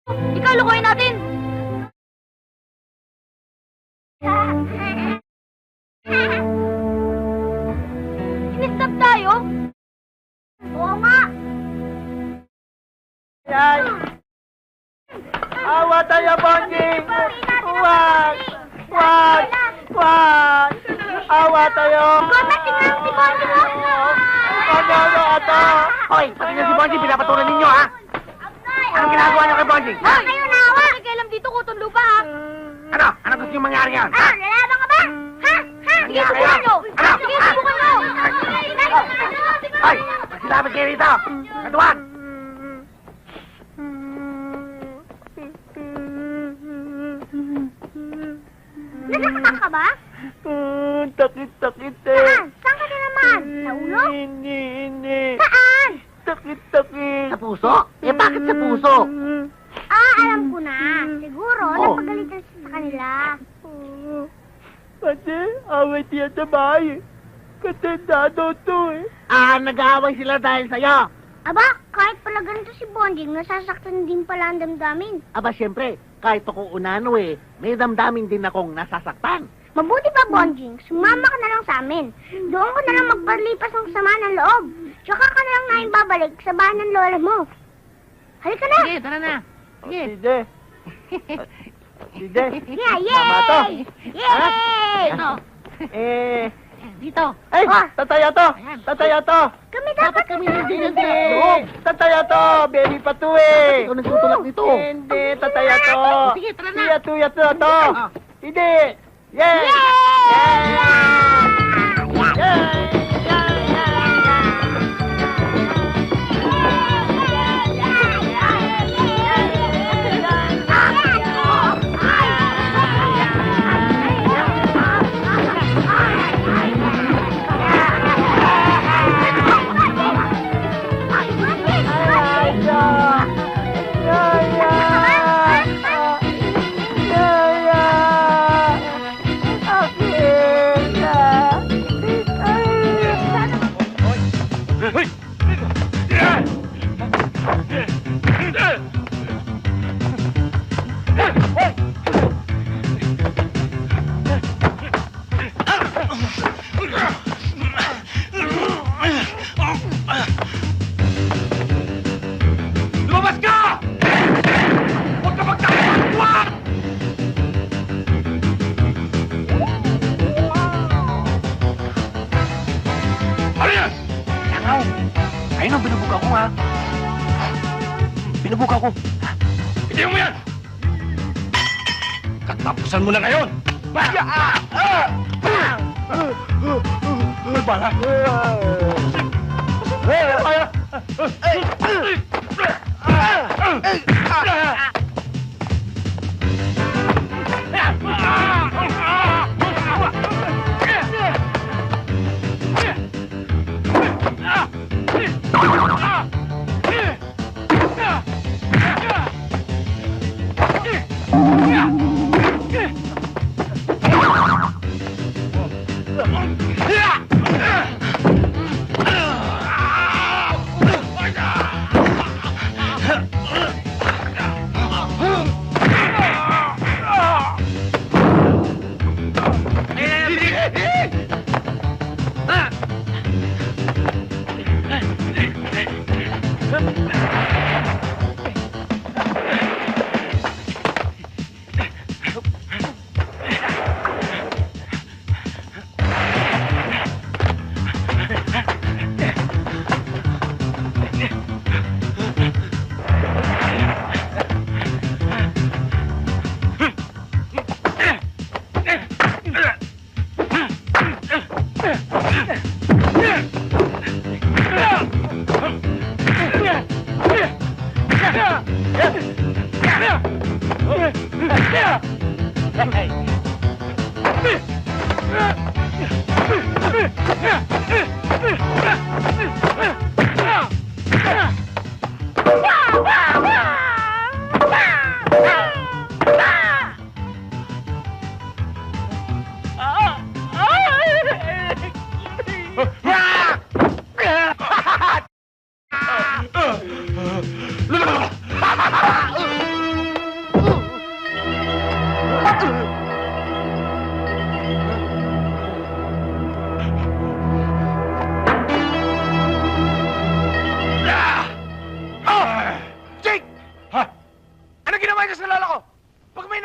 Ikaw, lukuhin natin! Sinistap tayo? Oo nga! Yan! Awa tayo, Bonjing! Huwag! Huwag! Huwag! Awa tayo! Tingnan si Bonjing, oh! Ano, ato? Hoy, pati na si Bonjing, pinapatulan ninyo, ha? Anong ginagawa niyo kay Bonjing? Hoy, kayo na awa! Hindi kayo alam dito, kutong lupa, ha? Ano? Ano gusto yung mangyari yan? Ah, lalaban ka ba? Ha? Ha? Sige, subukan nyo! Ano? Sige, subukan nyo! Hoy! Magsilapit kayo rito! Katuan! Nasaktan ka ba? Takit-takit Saan? Saan ka na naman? Sa ulo? Hindi. Saan? Takit-takit. Sa puso? Eh, bakit sa puso? Ah, alam ko na. Siguro, Oh. napagalitan siya sa kanila. Kasi away siya sa bahay. Katandado to eh. Nag-aaway sila dahil sa'yo. Aba, kahit pala ganito si Bonding, nasasaktan din pala ang damdamin. Aba, syempre, kahit ako unano may damdamin din akong nasasaktan. Mabuti pa, Bonding, sumama ka na lang sa amin. Doon ko na lang magpalipas ng sama ng loob. Tsaka ka na lang namin babalik sa bahay ng lola mo. Halika na! Sige, tara na. Sige. Sige. Sige. Yeah, Tama to. yay! Ito. Dito. Ay, Ah. tataya to. Ayan. Tataya to. Kami Dapat dapat kami hindi Hindi. sa loob. Tataya to. Baby pa to eh. Ikaw nagtutulak nito. Hindi, tataya to. Sige, tara na. Tuya to. Ah. Hindi. Yes. Lumabas ka! Huwag ka magkakapagwag! Ano yan? Langaw. Ayun ang binubuga ko ha. Binubuga ko. Bitiyan mo yan! Katapusan mo na ngayon! Bala!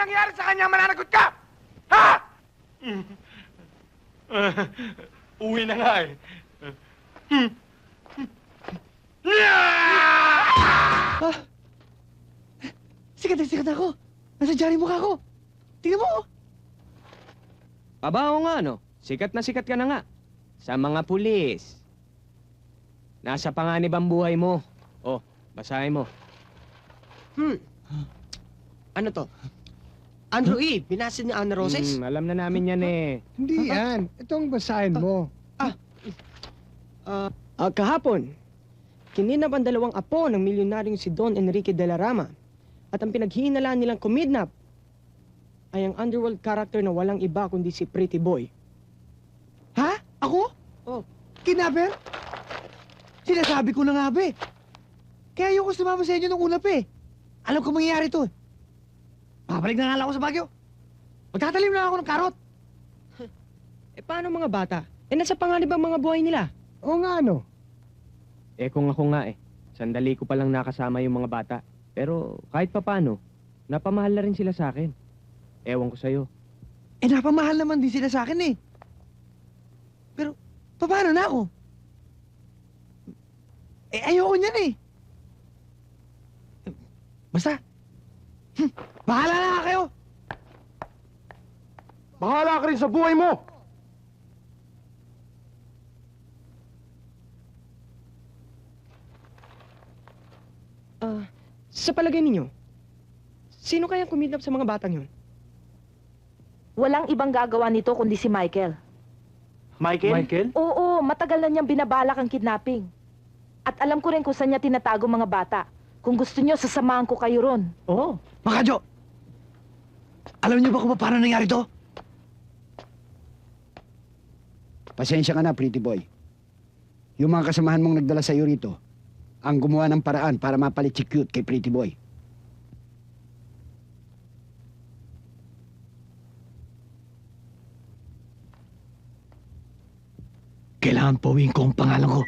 nangyari sa kanya, mananagot ka! Ha? Uwi na nga eh. Sikat na ako. Nasa dyari mukha ko. Tingnan mo. oh. Aba, oo nga, no? Sikat ka na nga. Sa mga pulis. Nasa panganib ang buhay mo. Oh, basahin mo. Ano to? Andrew E. Binasin ni Ana Roses? Alam na namin yan eh. Hindi yan. Itong basahin mo. Kahapon, kininap ang dalawang apo ng milyonaryong si Don Enrique de la Rama at ang pinaghihinalaan nilang kumidnap ay ang underworld character na walang iba kundi si Pretty Boy. Ha? Ako? Oh. Kidnapper? Sinasabi ko na nga, be. Kaya ayoko sumama sa inyo nung una, pe. Alam ko mangyayari to. Babalik na nga lang ako sa Baguio. Magtatalim na ako ng karot. Eh paano mga bata? Eh nasa panganib ang mga buhay nila. Oo nga, ano? Eh kung ako nga eh. Sandali ko palang nakasama yung mga bata. Pero kahit papano, napamahal na rin sila sa akin. Ewan ko sa'yo. Eh, napamahal naman din sila sa akin, eh. Pero, paano na ako? Eh, ayoko niyan, eh. Basta, bahala na kayo. Bahala ka rin sa buhay mo! Sa palagay ninyo, sino kayang kumidnap sa mga batang yun? Walang ibang gagawa nito kundi si Michael. Michael? Oo, matagal na niyang binabalak ang kidnapping. At alam ko rin kung saan niya tinatago mga bata. Kung gusto niyo, sasamahan ko kayo ron. Oo. Mga Jo, alam niyo ba kung paano nangyari to? Pasensya ka na, Pretty Boy. Yung mga kasamahan mong nagdala sa'yo rito, ang gumawa ng paraan para mapalit si Cute kay Pretty Boy. Kailangan pauwiin ko ang pangalan ko.